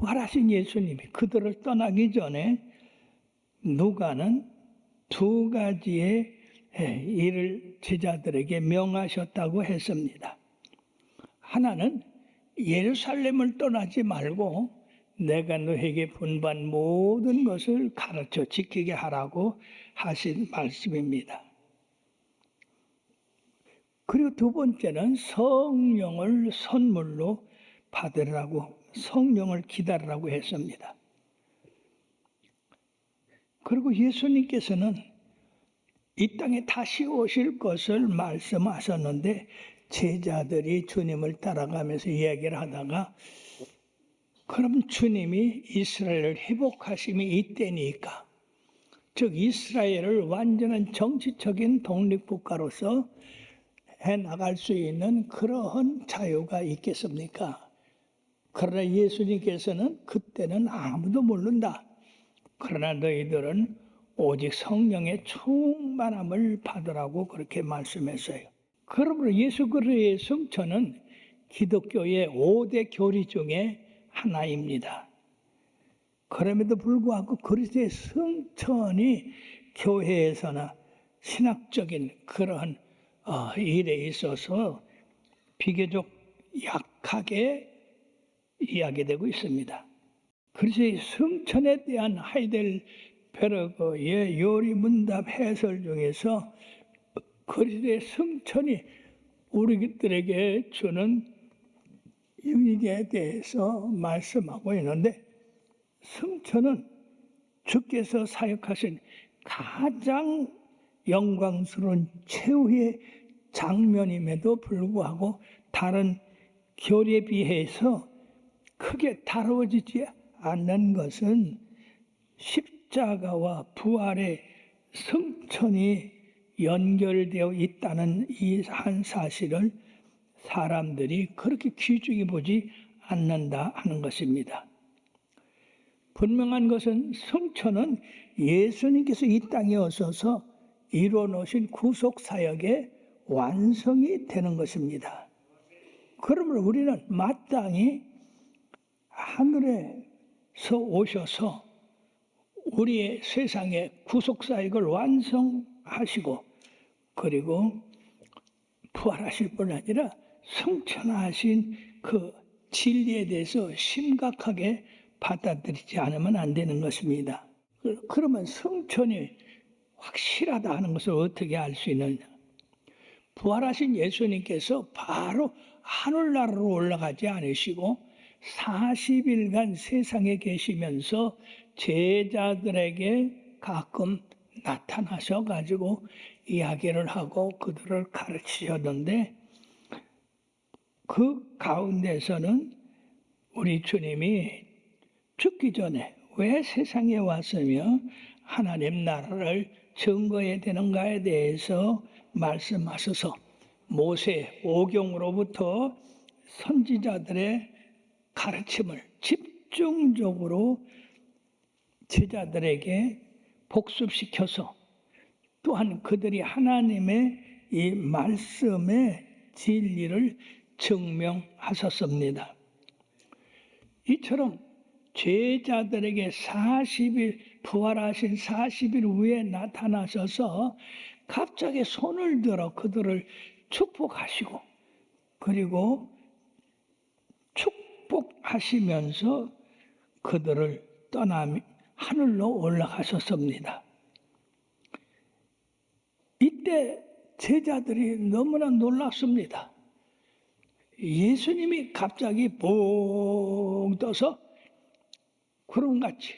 부활하신 예수님이 그들을 떠나기 전에 누가는 두 가지의 일을 제자들에게 명하셨다고 했습니다. 하나는 예루살렘을 떠나지 말고 내가 너에게 분부한 모든 것을 가르쳐 지키게 하라고 하신 말씀입니다. 그리고 두 번째는 성령을 선물로 받으라고, 성령을 기다리라고 했습니다. 그리고 예수님께서는 이 땅에 다시 오실 것을 말씀하셨는데 제자들이 주님을 따라가면서 이야기를 하다가 그럼 주님이 이스라엘을 회복하심이 이때니까, 즉 이스라엘을 완전한 정치적인 독립국가로서 해나갈 수 있는 그러한 자유가 있겠습니까? 그러나 예수님께서는 그때는 아무도 모른다. 그러나 너희들은 오직 성령의 충만함을 받으라고 그렇게 말씀했어요. 그러므로 예수 그리스도의 성천은 기독교의 5대 교리 중에 하나입니다. 그럼에도 불구하고 그리스도의 성천이 교회에서나 신학적인 그러한 일에 있어서 비교적 약하게 이야기되고 있습니다. 그리스도의 성천에 대한 하이델베르그의 요리문답 해설 중에서 그리스도의 성천이 우리들에게 주는 유익에 대해서 말씀하고 있는데, 성천은 주께서 사역하신 가장 영광스러운 최후의 장면임에도 불구하고 다른 교리에 비해서 크게 다루어지지 않는 것은 십자가와 부활의 성천이 연결되어 있다는 이 한 사실을 사람들이 그렇게 귀중히 보지 않는다 하는 것입니다. 분명한 것은 성천은 예수님께서 이 땅에 오셔서 이루어 놓으신 구속사역의 완성이 되는 것입니다. 그러므로 우리는 마땅히 하늘에서 오셔서 우리의 세상의 구속사역을 완성하시고 그리고 부활하실 뿐 아니라 성천하신 그 진리에 대해서 심각하게 받아들이지 않으면 안 되는 것입니다. 그러면 성천이 확실하다 하는 것을 어떻게 알 수 있느냐? 부활하신 예수님께서 바로 하늘나라로 올라가지 않으시고 40일간 세상에 계시면서 제자들에게 가끔 나타나셔 가지고 이야기를 하고 그들을 가르치셨는데, 그 가운데서는 우리 주님이 죽기 전에 왜 세상에 왔으며 하나님 나라를 증거해야 되는가에 대해서 말씀하셔서 모세 오경으로부터 선지자들의 가르침을 집중적으로 제자들에게 복습시켜서 또한 그들이 하나님의 이 말씀의 진리를 증명하셨습니다. 이처럼 제자들에게 40일 부활하신 40일 후에 나타나셔서 갑자기 손을 들어 그들을 축복하시고 그리고 축복하시면서 그들을 떠나 하늘로 올라가셨습니다. 이때 제자들이 너무나 놀랐습니다. 예수님이 갑자기 붕 떠서 구름같이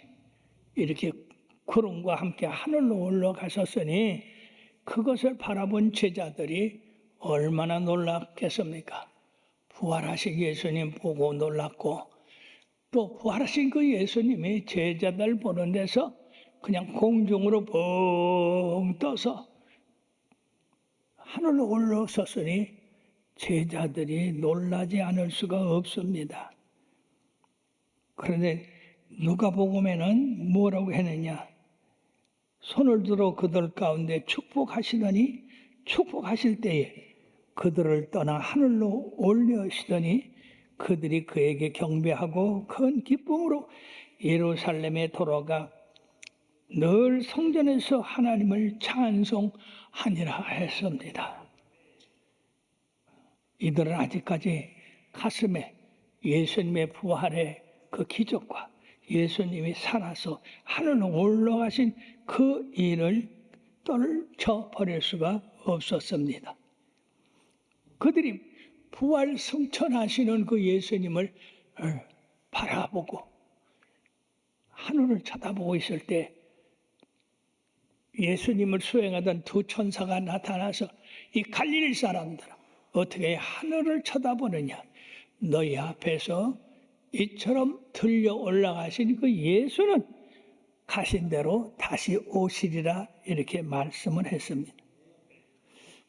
이렇게 구름과 함께 하늘로 올라가셨으니 그것을 바라본 제자들이 얼마나 놀랐겠습니까? 부활하신 예수님 보고 놀랐고, 또 부활하신 그 예수님이 제자들 보는 데서 그냥 공중으로 붕 떠서 하늘로 올라섰으니 제자들이 놀라지 않을 수가 없습니다. 그런데 누가복음에는 뭐라고 했느냐? 손을 들어 그들 가운데 축복하시더니 축복하실 때에 그들을 떠나 하늘로 올려시더니 그들이 그에게 경배하고 큰 기쁨으로 예루살렘에 돌아가 늘 성전에서 하나님을 찬송하니라 했습니다. 이들은 아직까지 가슴에 예수님의 부활의 그 기적과 예수님이 살아서 하늘로 올라가신 그 일을 떨쳐버릴 수가 없었습니다. 그들이 부활 승천하시는 그 예수님을 바라보고 하늘을 쳐다보고 있을 때 예수님을 수행하던 두 천사가 나타나서 이 갈릴리 사람들아 어떻게 하늘을 쳐다보느냐, 너희 앞에서 이처럼 들려 올라가신 그 예수는 가신 대로 다시 오시리라 이렇게 말씀을 했습니다.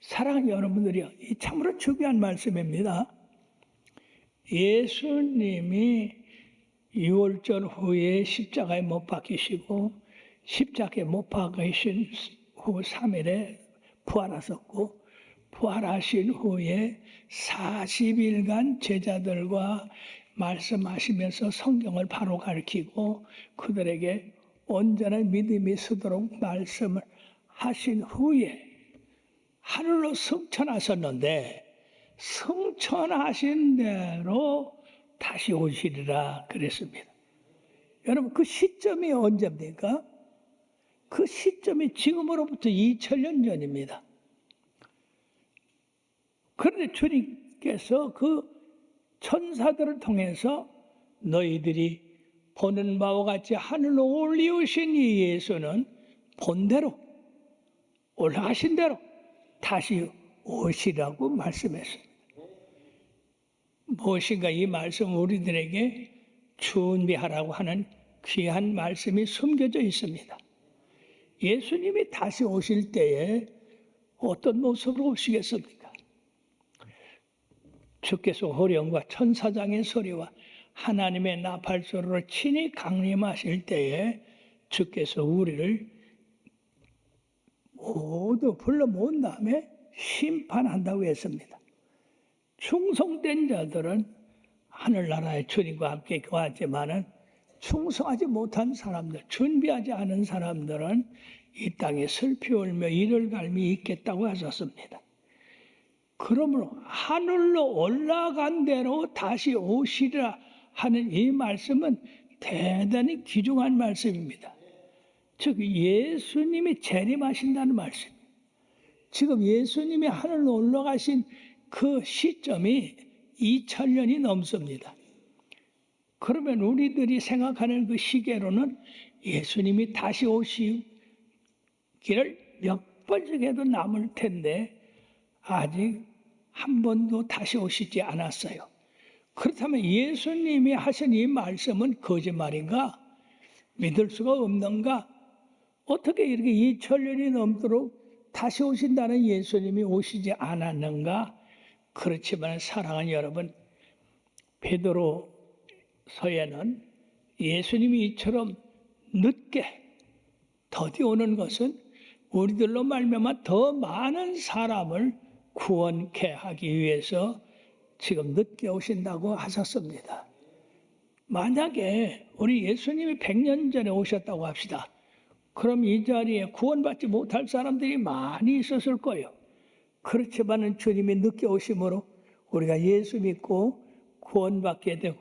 사랑하는 여러분들이요, 이 참으로 중요한 말씀입니다. 예수님이 6월절 후에 십자가에 못 박히시고 십자가에 못 박히신 후 3일에 부활하셨고 부활하신 후에 40일간 제자들과 말씀하시면서 성경을 바로 가르치고 그들에게 온전한 믿음이 서도록 말씀을 하신 후에 하늘로 승천하셨는데 승천하신 대로 다시 오시리라 그랬습니다. 여러분 그 시점이 언제입니까? 그 시점이 지금으로부터 2000년 전입니다. 그런데 주님께서 그 천사들을 통해서 너희들이 보는 바와 같이 하늘로 올리우신 이 예수는 본대로 올라가신 대로 다시 오시라고 말씀했습니다. 무엇인가 이 말씀 우리들에게 준비하라고 하는 귀한 말씀이 숨겨져 있습니다. 예수님이 다시 오실 때에 어떤 모습으로 오시겠습니까? 주께서 호령과 천사장의 소리와 하나님의 나팔 소리로 친히 강림하실 때에 주께서 우리를 모두 불러 모은 다음에 심판한다고 했습니다. 충성된 자들은 하늘나라의 주님과 함께 거하지만은 충성하지 못한 사람들, 준비하지 않은 사람들은 이 땅에 슬피 울며 이를 갈미 있겠다고 하셨습니다. 그러므로 하늘로 올라간 대로 다시 오시리라 하는 이 말씀은 대단히 귀중한 말씀입니다. 즉 예수님이 재림하신다는 말씀. 지금 예수님이 하늘로 올라가신 그 시점이 2000년이 넘습니다. 그러면 우리들이 생각하는 그 시계로는 예수님이 다시 오시기를 몇 번씩에도 남을 텐데 아직 한 번도 다시 오시지 않았어요. 그렇다면 예수님이 하신 이 말씀은 거짓말인가? 믿을 수가 없는가? 어떻게 이렇게 2000년이 넘도록 다시 오신다는 예수님이 오시지 않았는가? 그렇지만 사랑하는 여러분, 베드로서에는 예수님이 이처럼 늦게 더디 오는 것은 우리들로 말미암아 더 많은 사람을 구원케 하기 위해서 지금 늦게 오신다고 하셨습니다. 만약에 우리 예수님이 100년 전에 오셨다고 합시다. 그럼 이 자리에 구원받지 못할 사람들이 많이 있었을 거예요. 그렇지만은 주님이 늦게 오심으로 우리가 예수 믿고 구원받게 되고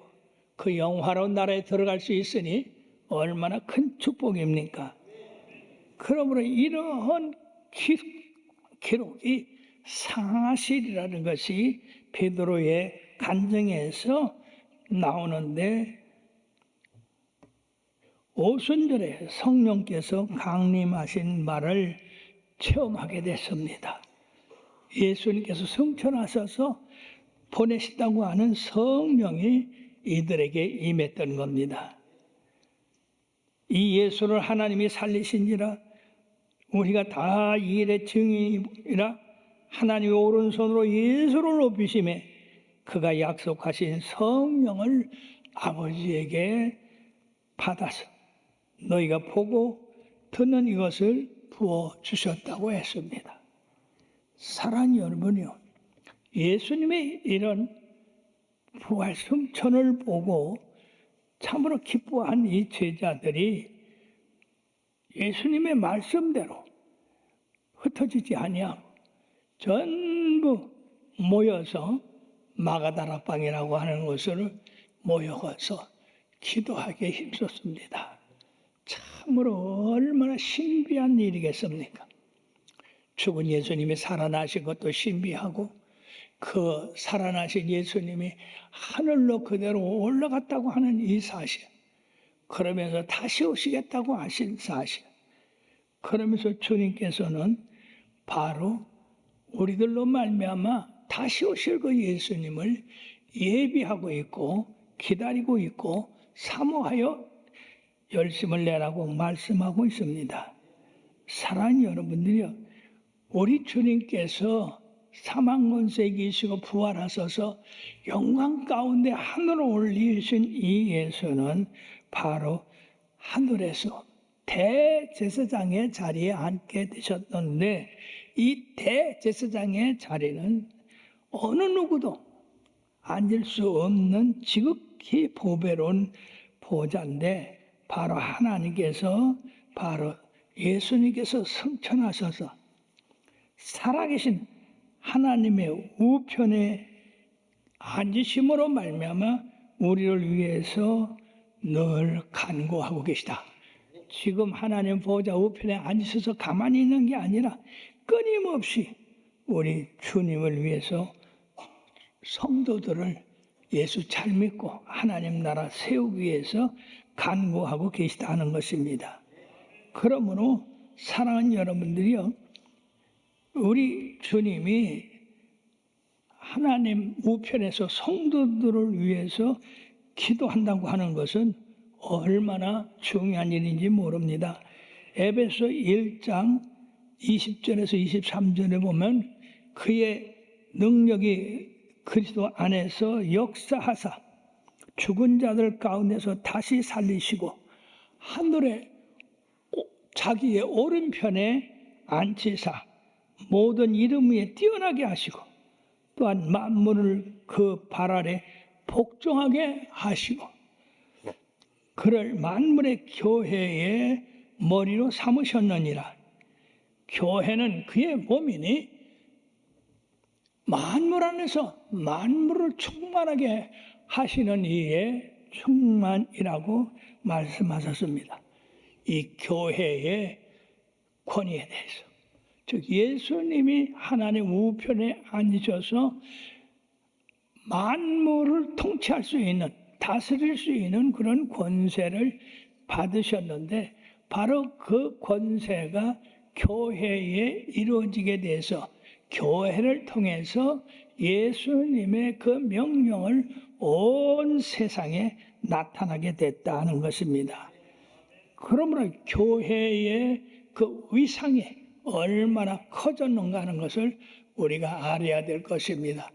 그 영화로운 나라에 들어갈 수 있으니 얼마나 큰 축복입니까? 그러므로 이러한 기록이 사실이라는 것이 베드로의 간증에서 나오는데 오순절에 성령께서 강림하신 말을 체험하게 됐습니다. 예수님께서 승천하셔서 보내신다고 하는 성령이 이들에게 임했던 겁니다. 이 예수를 하나님이 살리신지라 우리가 다 이 일의 증인이라 하나님의 오른손으로 예수를 높이심에 그가 약속하신 성령을 아버지에게 받아서 너희가 보고 듣는 이것을 부어주셨다고 했습니다. 사랑하는 여러분이요, 예수님의 이런 부활 승천을 보고 참으로 기뻐한 이 제자들이 예수님의 말씀대로 흩어지지 아니하고 전부 모여서 마가다락방이라고 하는 곳을 모여서 기도하기에 힘썼습니다. 참으로 얼마나 신비한 일이겠습니까? 죽은 예수님이 살아나신 것도 신비하고 그 살아나신 예수님이 하늘로 그대로 올라갔다고 하는 이 사실, 그러면서 다시 오시겠다고 하신 사실, 그러면서 주님께서는 바로 우리들로 말미암아 다시 오실 그 예수님을 예비하고 있고 기다리고 있고 사모하여 열심을 내라고 말씀하고 있습니다. 사랑하는 여러분들이요, 우리 주님께서 사망 권세 이기시고 부활하셔서 영광 가운데 하늘로 올리신 이 예수는 바로 하늘에서 대제사장의 자리에 앉게 되셨던데, 이 대제사장의 자리는 어느 누구도 앉을 수 없는 지극히 보배로운 보좌인데, 바로 하나님께서, 바로 예수님께서 승천하셔서 살아계신 하나님의 우편에 앉으심으로 말미암아 우리를 위해서 늘 간구하고 계시다. 지금 하나님 보좌 우편에 앉으셔서 가만히 있는 게 아니라 끊임없이 우리 주님을 위해서 성도들을 예수 잘 믿고 하나님 나라 세우기 위해서 간구하고 계시다는 것입니다. 그러므로 사랑하는 여러분들이요, 우리 주님이 하나님 우편에서 성도들을 위해서 기도한다고 하는 것은 얼마나 중요한 일인지 모릅니다. 에베소 1장 20절에서 23절에 보면 그의 능력이 그리스도 안에서 역사하사 죽은 자들 가운데서 다시 살리시고 하늘에 자기의 오른편에 앉히사 모든 이름 위에 뛰어나게 하시고 또한 만물을 그 발 아래 복종하게 하시고 그를 만물의 교회의 머리로 삼으셨느니라. 교회는 그의 몸이니 만물 안에서 만물을 충만하게 하시는 이의 충만이라고 말씀하셨습니다. 이 교회의 권위에 대해서, 즉 예수님이 하나님 우편에 앉으셔서 만물을 통치할 수 있는, 다스릴 수 있는 그런 권세를 받으셨는데, 바로 그 권세가 교회에 이루어지게 돼서 교회를 통해서 예수님의 그 명령을 온 세상에 나타나게 됐다는 것입니다. 그러므로 교회의 그 위상이 얼마나 커졌는가 하는 것을 우리가 알아야 될 것입니다.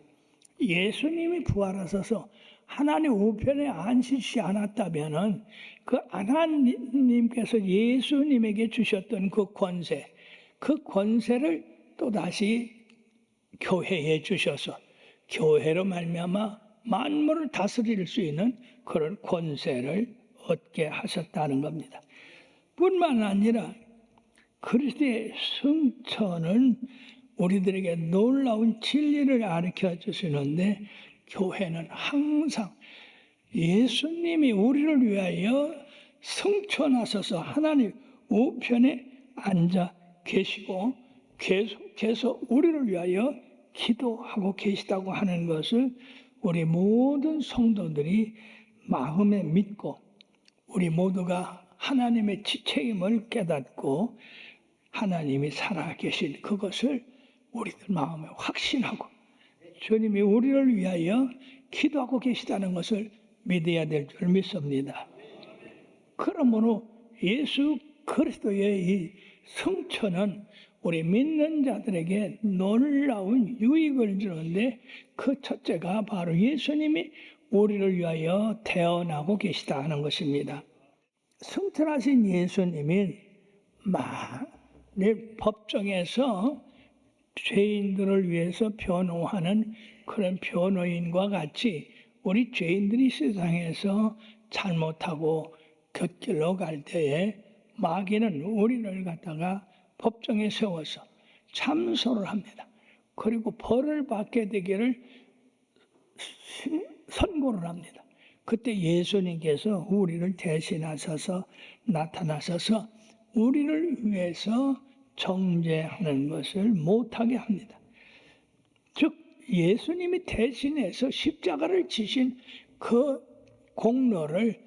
예수님이 부활하셔서 하나님 우편에 앉히지 않았다면 그 하나님께서 예수님에게 주셨던 그 권세, 그 권세를 또다시 교회에 주셔서 교회로 말미암아 만물을 다스릴 수 있는 그런 권세를 얻게 하셨다는 겁니다. 뿐만 아니라 그리스도의 승천은 우리들에게 놀라운 진리를 가르쳐 주시는데, 교회는 항상 예수님이 우리를 위하여 승천하셔서 하나님 우편에 앉아 계시고 계속해서 우리를 위하여 기도하고 계시다고 하는 것을 우리 모든 성도들이 마음에 믿고 우리 모두가 하나님의 지체임을 깨닫고 하나님이 살아계신 그것을 우리들 마음에 확신하고 주님이 우리를 위하여 기도하고 계시다는 것을 믿어야 될 줄 믿습니다. 그러므로 예수 그리스도의 이 승천은 우리 믿는 자들에게 놀라운 유익을 주는데, 그 첫째가 바로 예수님이 우리를 위하여 태어나고 계시다는 것입니다. 승천하신 예수님이 만일 법정에서 죄인들을 위해서 변호하는 그런 변호인과 같이 우리 죄인들이 세상에서 잘못하고 곁길로 갈 때에 마귀는 우리를 갖다가 법정에 세워서 참소를 합니다. 그리고 벌을 받게 되기를 선고를 합니다. 그때 예수님께서 우리를 대신하셔서 나타나셔서 우리를 위해서 정죄하는 것을 못하게 합니다. 즉 예수님이 대신해서 십자가를 지신 그 공로를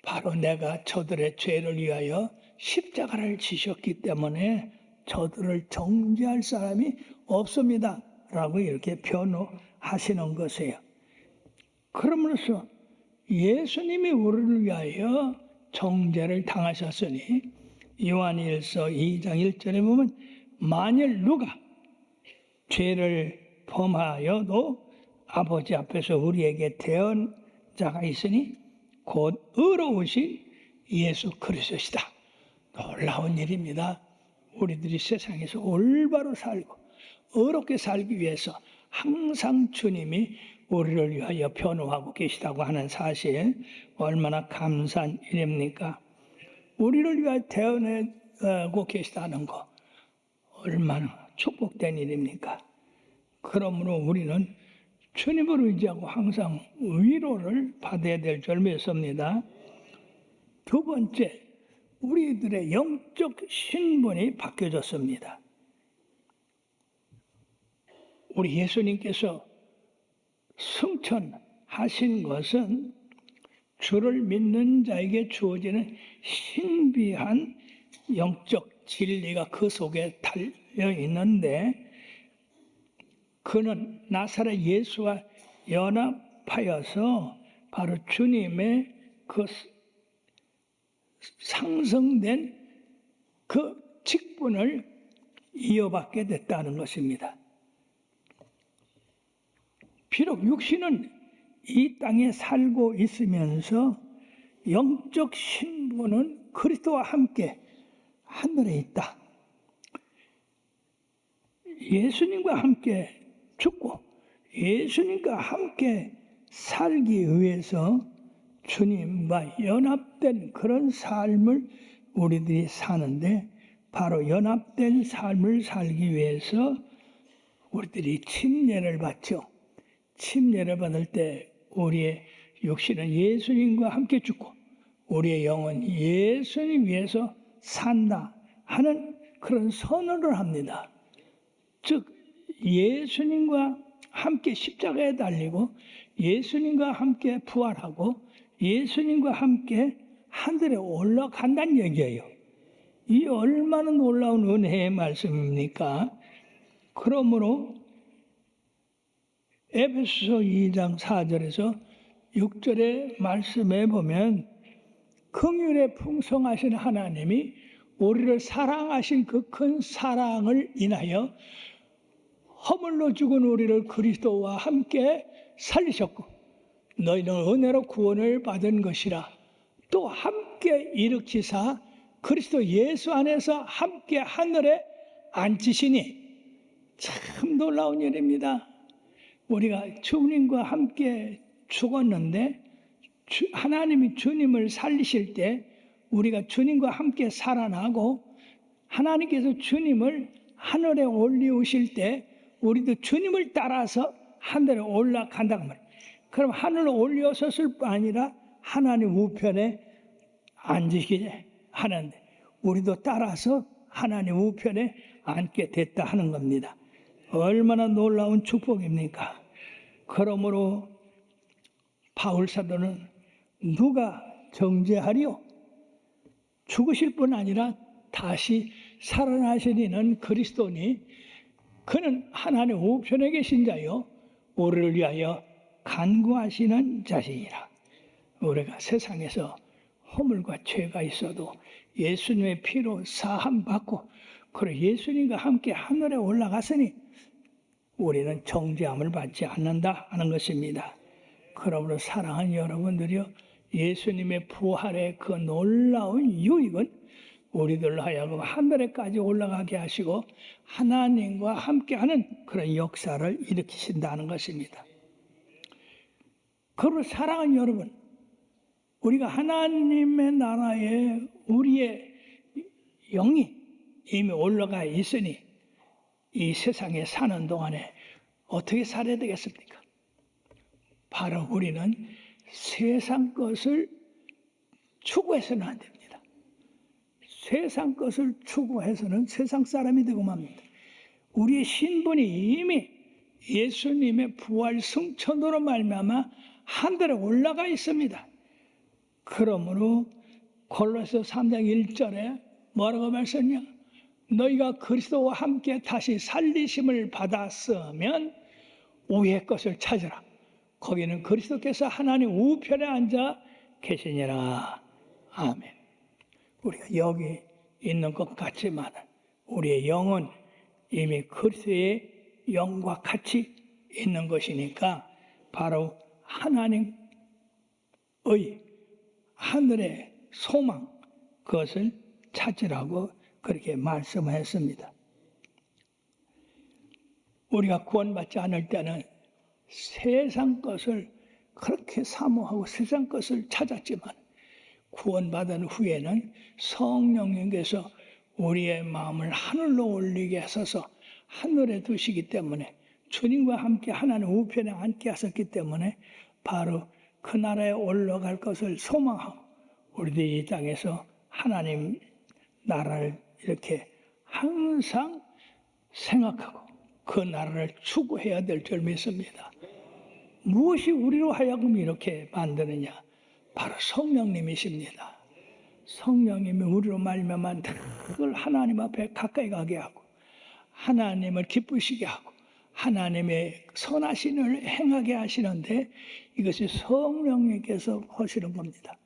바로 내가 저들의 죄를 위하여 십자가를 지셨기 때문에 저들을 정죄할 사람이 없습니다 라고 이렇게 변호하시는 것이에요. 그러므로서 예수님이 우리를 위하여 정죄를 당하셨으니 요한일서 2장 1절에 보면 만일 누가 죄를 범하여도 아버지 앞에서 우리에게 대언 자가 있으니 곧 의로우신 예수 그리스도시다. 놀라운 일입니다. 우리들이 세상에서 올바로 살고 의롭게 살기 위해서 항상 주님이 우리를 위하여 변호하고 계시다고 하는 사실, 얼마나 감사한 일입니까? 우리를 위하여 대언하고 계시다는 거 얼마나 축복된 일입니까? 그러므로 우리는 주님을 의지하고 항상 위로를 받아야 될 줄 믿습니다. 두 번째, 우리들의 영적 신분이 바뀌어졌습니다. 우리 예수님께서 승천하신 것은 주를 믿는 자에게 주어지는 신비한 영적 진리가 그 속에 달려 있는데, 그는 나사렛 예수와 연합하여서 바로 주님의 그 상승된 그 직분을 이어받게 됐다는 것입니다. 비록 육신은 이 땅에 살고 있으면서 영적 신분은 그리스도와 함께 하늘에 있다. 예수님과 함께 죽고 예수님과 함께 살기 위해서 주님과 연합된 그런 삶을 우리들이 사는데, 바로 연합된 삶을 살기 위해서 우리들이 침례를 받죠. 침례를 받을 때 우리의 육신은 예수님과 함께 죽고 우리의 영은 예수님 위해서 산다 하는 그런 선언을 합니다. 즉 예수님과 함께 십자가에 달리고 예수님과 함께 부활하고 예수님과 함께 하늘에 올라간다는 얘기예요. 이 얼마나 놀라운 은혜의 말씀입니까? 그러므로 에베소서 2장 4절에서 6절의 말씀에 보면 긍휼에 풍성하신 하나님이 우리를 사랑하신 그 큰 사랑을 인하여 허물로 죽은 우리를 그리스도와 함께 살리셨고 너희는 은혜로 구원을 받은 것이라 또 함께 일으키사 그리스도 예수 안에서 함께 하늘에 앉히시니, 참 놀라운 일입니다. 우리가 주님과 함께 죽었는데 하나님이 주님을 살리실 때 우리가 주님과 함께 살아나고 하나님께서 주님을 하늘에 올리우실 때 우리도 주님을 따라서 하늘에 올라간다고 말이에요. 그럼 하늘로 올려섰을 뿐 아니라 하나님 우편에 앉으시게 하는데 우리도 따라서 하나님 우편에 앉게 됐다 하는 겁니다. 얼마나 놀라운 축복입니까? 그러므로 바울 사도는 누가 정죄하리요? 죽으실 뿐 아니라 다시 살아나시는 그리스도니 그는 하나님 우편에 계신 자요 우리를 위하여 간구하시는 자시니라. 우리가 세상에서 허물과 죄가 있어도 예수님의 피로 사함 받고 그리고 예수님과 함께 하늘에 올라갔으니 우리는 정죄함을 받지 않는다 하는 것입니다. 그러므로 사랑하는 여러분들이요, 예수님의 부활의 그 놀라운 유익은 우리들로 하여금 하늘에까지 올라가게 하시고 하나님과 함께하는 그런 역사를 일으키신다는 것입니다. 그리고 사랑하는 여러분, 우리가 하나님의 나라에 우리의 영이 이미 올라가 있으니 이 세상에 사는 동안에 어떻게 살아야 되겠습니까? 바로 우리는 세상 것을 추구해서는 안 됩니다. 세상 것을 추구해서는 세상 사람이 되고 맙니다. 우리의 신분이 이미 예수님의 부활 승천으로 말미암아 하늘에 올라가 있습니다. 그러므로 골로새 3장 1절에 뭐라고 말씀하냐? 너희가 그리스도와 함께 다시 살리심을 받았으면 위의 것을 찾으라. 거기는 그리스도께서 하나님 우편에 앉아 계시니라. 아멘. 우리가 여기 있는 것 같지만 우리의 영은 이미 그리스도의 영과 같이 있는 것이니까 바로 하나님의 하늘의 소망, 그것을 찾으라고 그렇게 말씀했습니다. 우리가 구원받지 않을 때는 세상 것을 그렇게 사모하고 세상 것을 찾았지만 구원받은 후에는 성령님께서 우리의 마음을 하늘로 올리게 하셔서 하늘에 두시기 때문에 주님과 함께 하나님 우편에 앉게 하셨기 때문에 바로 그 나라에 올라갈 것을 소망하고 우리들이 이 땅에서 하나님 나라를 이렇게 항상 생각하고 그 나라를 추구해야 될 줄 믿습니다. 무엇이 우리로 하여금 이렇게 만드느냐? 바로 성령님이십니다. 성령님이 우리로 말미암아 늘 하나님 앞에 가까이 가게 하고 하나님을 기쁘시게 하고 하나님의 선하신을 행하게 하시는데 이것이 성령님께서 하시는 겁니다.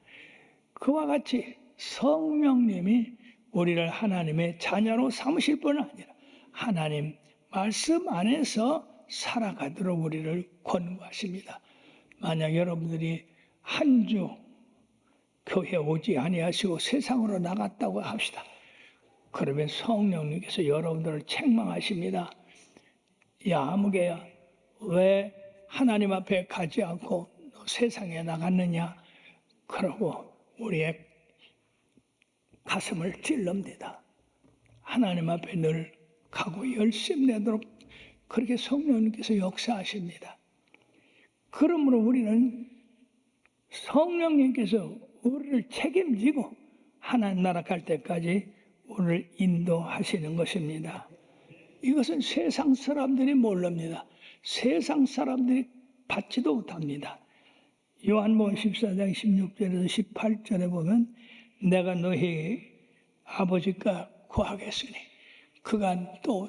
그와 같이 성령님이 우리를 하나님의 자녀로 삼으실 뿐 아니라 하나님 말씀 안에서 살아가도록 우리를 권고하십니다. 만약 여러분들이 한 주 교회 오지 아니하시고 세상으로 나갔다고 합시다. 그러면 성령님께서 여러분들을 책망하십니다. 야 아무개야, 왜 하나님 앞에 가지 않고 세상에 나갔느냐? 그러고 우리의 가슴을 찔릅니다. 하나님 앞에 늘 가고 열심내도록 그렇게 성령님께서 역사하십니다. 그러므로 우리는 성령님께서 우리를 책임지고 하나님 나라 갈 때까지 우리를 인도하시는 것입니다. 이것은 세상 사람들이 모릅니다. 세상 사람들이 받지도 못합니다. 요한복음 14장 16절에서 18절에 보면 내가 너희 아버지가 구하겠으니 그가 또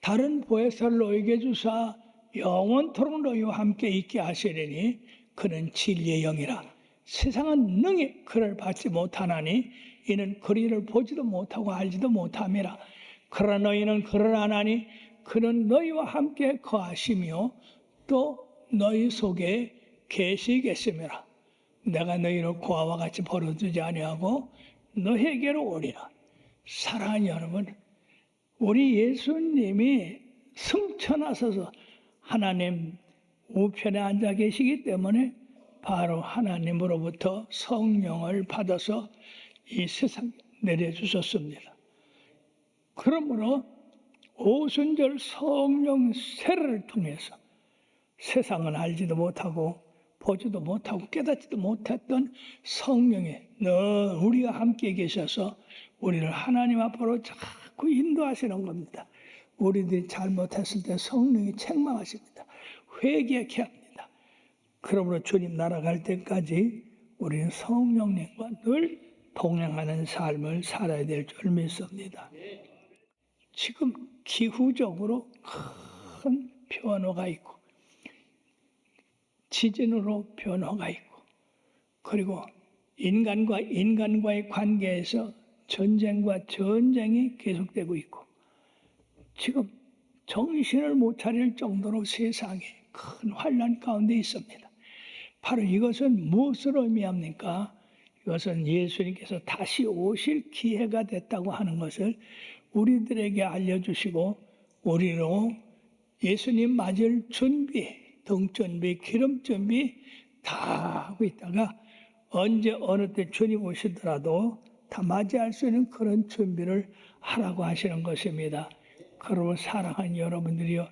다른 보혜사를 너희에게 주사 영원토록 너희와 함께 있게 하시리니 그는 진리의 영이라. 세상은 능히 그를 받지 못하나니 이는 그리를 보지도 못하고 알지도 못함이라. 그러나 너희는 그를 아나니 그는 너희와 함께 거하시며 또 너희 속에 계시겠음이라. 내가 너희를 고아와 같이 버려두지 아니하고 너희에게로 오리라. 사랑하는 여러분, 우리 예수님이 승천하셔서 하나님 우편에 앉아 계시기 때문에 바로 하나님으로부터 성령을 받아서 이 세상에 내려주셨습니다. 그러므로 오순절 성령 세례를 통해서 세상은 알지도 못하고 보지도 못하고 깨닫지도 못했던 성령이 늘 우리와 함께 계셔서 우리를 하나님 앞으로 자꾸 인도하시는 겁니다. 우리들이 잘못했을 때 성령이 책망하십니다. 회개케 합니다. 그러므로 주님 나라 갈 때까지 우리는 성령님과 늘 동행하는 삶을 살아야 될 줄 믿습니다. 지금 기후적으로 큰 변화가 있고 지진으로 변화가 있고 그리고 인간과 인간과의 관계에서 전쟁과 전쟁이 계속되고 있고 지금 정신을 못 차릴 정도로 세상이 큰 환란 가운데 있습니다. 바로 이것은 무엇을 의미합니까? 이것은 예수님께서 다시 오실 기회가 됐다고 하는 것을 우리들에게 알려주시고 우리로 예수님 맞을 준비, 등준비, 기름준비 다 하고 있다가 언제 어느 때 주님 오시더라도 다 맞이할 수 있는 그런 준비를 하라고 하시는 것입니다. 그러므로 사랑하는 여러분들이요,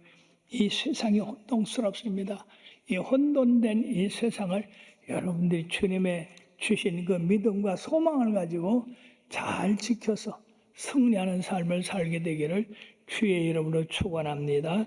이 세상이 혼동스럽습니다. 이 혼돈된 이 세상을 여러분들이 주님의 주신 그 믿음과 소망을 가지고 잘 지켜서 승리하는 삶을 살게 되기를 주의 이름으로 축원합니다.